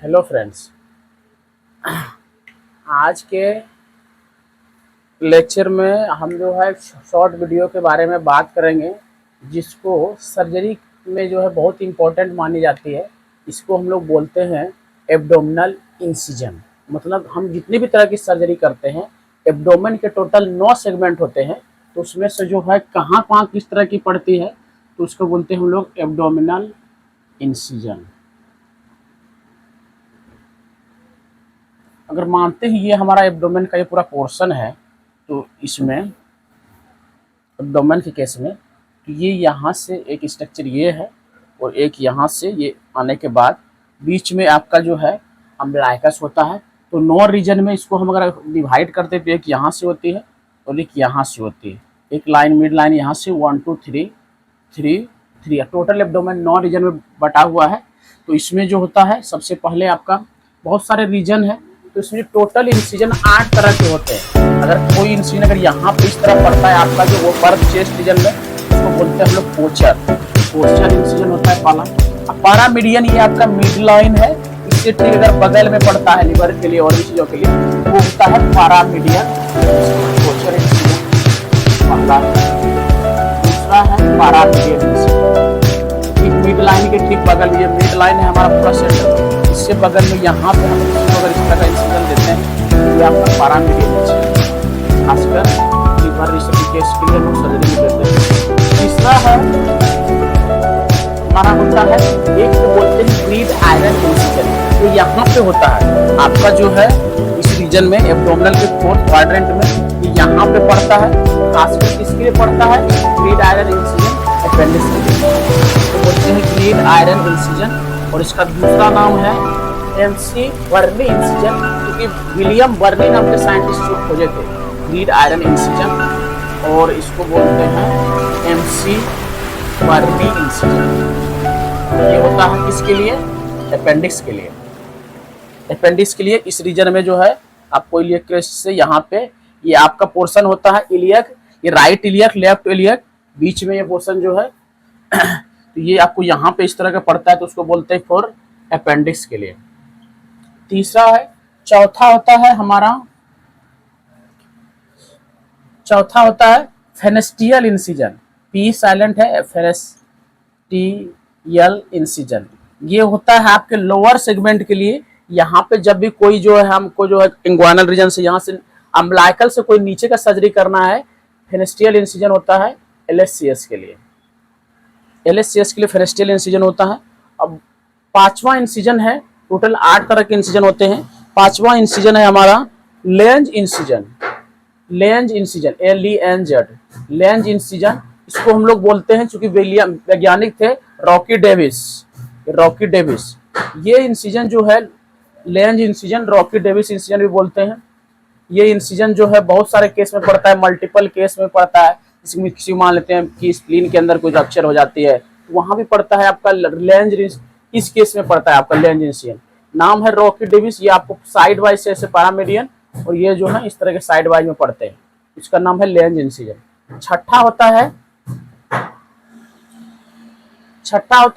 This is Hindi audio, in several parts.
Hello friends. आज के लेक्चर में हम जो है शॉर्ट वीडियो के बारे में बात करेंगे, जिसको सर्जरी में जो है बहुत इम्पोर्टेंट मानी जाती है। इसको हम लोग बोलते हैं एब्डोमिनल इंसिजन। मतलब हम जितनी भी तरह की सर्जरी करते हैं, एब्डोमेन के टोटल 9 सेगमेंट होते हैं, तो उसमें से जो है कहाँ कहाँ किस तरह की पड़ती है, तो उसको बोलते हैं हम लोग एब्डोमिनल इंसिजन। अगर मानते हैं ये हमारा एब्डोमेन का ये पूरा पोर्शन है, तो इसमें एब्डोमेन के केस में तो ये यहाँ से एक स्ट्रक्चर ये है और एक यहाँ से ये आने के बाद बीच में आपका जो है अम्बलाइकस होता है। तो 9 रीजन में इसको हम अगर डिवाइड करते तो एक यहाँ से होती है और एक यहाँ से होती है। एक लाइन मिड लाइन यहाँ से 1 2 3 3 3 टोटल एब्डोमेन 9 रीजन में बटा हुआ है। तो इसमें जो होता है सबसे पहले आपका बहुत सारे रीजन है, तो इसमें टोटल इंसिजन 8 तरह के होते हैं। अगर कोई इंसिजन अगर यहाँ पे इस तरह पड़ता है आपका जो वो बर्थ चेस्ट रीजन में, उसको बोलते हैं हम लोग पोस्चर इंसिजन होता है पहला। अब पैरामीडियन ये आपका मिड लाइन है, इससे ठीक अगर बगल में पड़ता है लिवर के लिए और भी चीजों के लिए, वो होता है पैरामीडियन पोस्चर इंसिजन पहला। दूसरा है पैरामीडियन इंसिजन, मिड लाइन के ठीक बगल, ये मिड लाइन है हमारा पूरा सेंटर, इससे बगल में यहाँ पे हम अगर इस तरह का इंसिजन देते हैं तो ये आपका पैरामीडियन इंसिजन, खासकर लीवर केस के लिए लोग सर्जरी में देते हैं। तीसरा है हमारा होता है एक तो बोलते हैं ग्रीड आयरन इंसिजन, तो यहाँ पे होता है आपका जो है इस रीजन में एब्डोमिनल के 4th क्वाड्रेंट में, ये यहाँ पे पड़ता है। खासकर किसके लिए पड़ता है? ग्रीड आयरन इंसिजन अपेंडिक्स के लिए, तो बोलते हैं ग्रीड आयरन इंसिजन। और इसका दूसरा नाम है एमसी बर्नी इंसिजन, क्योंकि विलियम बर्नी नाम के साइंटिस्ट जो खोजे थे ग्रीड आयरन इंसिजन, और इसको बोलते हैं एमसी बर्नी इंसिजन। ये होता है किसके लिए? अपेंडिक्स के लिए। अपेंडिक्स के लिए इस रीजन में जो है आपको इलियक क्रेस्ट से यहाँ पे ये आपका पोर्शन होता है इलियक, ये राइट इलियक लेफ्ट इलियक, बीच में ये पोर्शन जो है तो ये आपको यहाँ पे इस तरह का पड़ता है, तो उसको बोलते हैं फॉर अपेंडिक्स के लिए। तीसरा है, चौथा होता है फेनेस्टियल इंसिजन। पी साइलेंट है, फेनेस्टियल इंसिजन। ये होता है आपके लोअर सेगमेंट के लिए। यहाँ पे जब भी कोई जो है हमको जो है इंग्वानल रीजन से यहाँ से अम्बलाइकल से कोई नीचे का सर्जरी करना है, फेनेस्टियल इंसिजन होता है एलएससीएस के लिए। एलएससीएस के लिए फेनेस्टियल इंसिजन होता है। अब 5वां इंसिजन है, टोटल 8 तरह के इंसिजन होते हैं। 5वां इंसिजन है हमारा length incision. Length incision LENZ, length incision. इसको हम लोग बोलते हैं, चूंकि वैज्ञानिक थे रॉकी डेविस। ये इंसिजन जो है length incision, Rocky Davis incision भी बोलते हैं। ये इंसिजन जो है बहुत सारे केस में पड़ता है, मल्टीपल केस में पड़ता है। इसमें किसी मान लेते हैं कि स्प्लीन के अंदर कोई रप्चर हो जाती है, तो वहां भी पड़ता है आपका लेंज। इस केस में पड़ता है आपका लेंज इंसिजन। नाम है रॉकी डेविस। ये आपको साइड वाइज से ऐसे पैरामीडियन और ये जो है इस तरह के साइड वाइज में पड़ते हैं, इसका नाम है लेंज इंसिजन। छठा होता है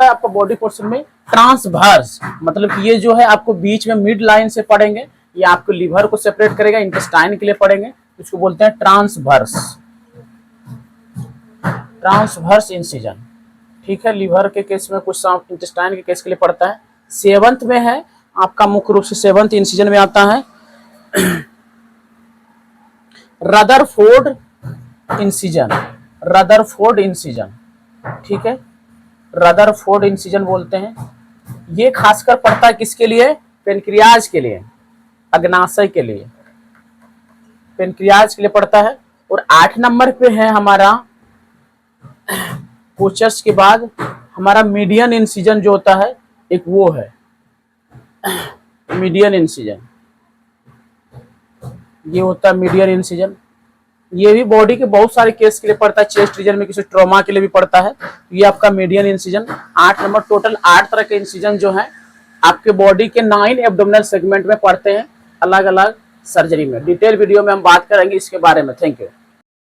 आपका बॉडी पोर्शन में ट्रांसवर्स, मतलब कि ये जो है आपको बीच में मिड लाइन से पड़ेंगे, ये आपको लिवर को सेपरेट करेगा, इंटेस्टाइन के लिए पड़ेंगे, इसको बोलते हैं ट्रांसवर्स इंसिजन। ठीक है, लिवर के केस में, कुछ इंटेस्टाइन के केस के लिए पड़ता है। 7th में है आपका, मुख्य रूप से 7th इंसिजन में आता है रदरफोर्ड इंसिजन। ठीक है, रदरफोर्ड इंसिजन बोलते हैं। ये खासकर पड़ता है किसके लिए? पेनक्रियाज के लिए, अग्नाशय के लिए, पेनक्रियाज के लिए पड़ता है। और 8 नंबर पे है हमारा पोस्चर्स के बाद हमारा मीडियन इंसिजन जो होता है, एक वो है मीडियन इंसिजन। ये होता है मीडियन इंसिजन। ये भी बॉडी के बहुत सारे केस के लिए पड़ता है, चेस्ट रीजन में किसी ट्रॉमा के लिए भी पड़ता है। ये आपका मीडियन इंसिजन 8 नंबर। टोटल 8 तरह के इंसिजन जो है आपके बॉडी के 9 एब्डोमिनल सेगमेंट में पड़ते हैं, अलग अलग सर्जरी में। डिटेल वीडियो में हम बात करेंगे इसके बारे में। Thank you.